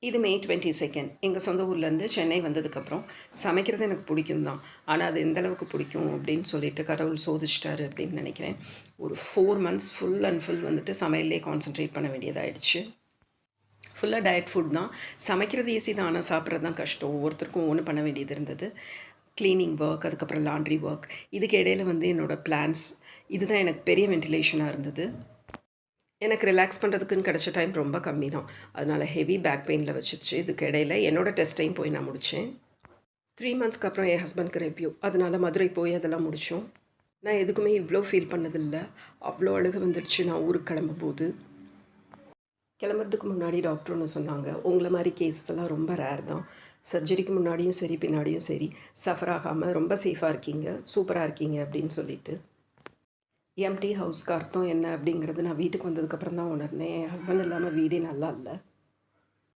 இது மே 22 எங்கள் சொந்த ஊர்லேருந்து சென்னை வந்ததுக்கப்புறம் சமைக்கிறது எனக்கு பிடிக்கும் தான். ஆனால் அது எந்த அளவுக்கு பிடிக்கும் அப்படின்னு சொல்லிட்டு கடவுள் சோதிச்சிட்டாரு அப்படின்னு நினைக்கிறேன். ஒரு 4 மந்த்ஸ் ஃபுல் அண்ட் ஃபுல் வந்துட்டு சமையல்லே கான்சன்ட்ரேட் பண்ண வேண்டியதாகிடுச்சு. ஃபுல்லாக டயட் ஃபுட் தான். சமைக்கிறது ஈஸி தான், ஆனால் சாப்பிட்றது தான் கஷ்டம். ஒவ்வொருத்தருக்கும் ஒவ்வொன்று பண்ண வேண்டியது இருந்தது. க்ளீனிங் ஒர்க், அதுக்கப்புறம் லாண்ட்ரி ஒர்க், இதுக்கு இடையில வந்து என்னோடய பிளான்ஸ், இதுதான் எனக்கு பெரிய வென்டிலேஷனாக இருந்தது. எனக்கு ரிலாக்ஸ் பண்ணுறதுக்குன்னு கிடச்ச டைம் ரொம்ப கம்மி தான். அதனால் ஹெவி பேக் பெயினில் வச்சுருச்சு. இதுக்கு இடையில என்னோடய டெஸ்ட்டையும் போய் நான் முடித்தேன். 3 மந்த்ஸ்க்கு அப்புறம் என் ஹஸ்பண்ட்க்கு ரிவ்யூ. அதனால் மதுரை போய் அதெல்லாம் முடித்தோம். நான் எதுக்குமே இவ்வளோ ஃபீல் பண்ணதில்லை. அவ்வளோ அழுக வந்துடுச்சு நான் ஊருக்கு கிளம்பும்போது. கிளம்புறதுக்கு முன்னாடி டாக்டர் ஒன்று சொன்னாங்க, உங்களை மாதிரி கேஸஸ் எல்லாம் ரொம்ப ரேர் தான். சர்ஜரிக்கு முன்னாடியும் சரி பின்னாடியும் சரி சஃபர் ஆகாமல் ரொம்ப சேஃபாக இருக்கீங்க, சூப்பராக இருக்கீங்க அப்படின்னு சொல்லிட்டு. எம்டி ஹவுஸ்க்கு அர்த்தம் என்ன அப்படிங்கிறது நான் வீட்டுக்கு வந்ததுக்கப்புறம் தான் உணர்ந்தேன். என் ஹஸ்பண்ட் இல்லாமல் வீடே நல்லா இல்லை.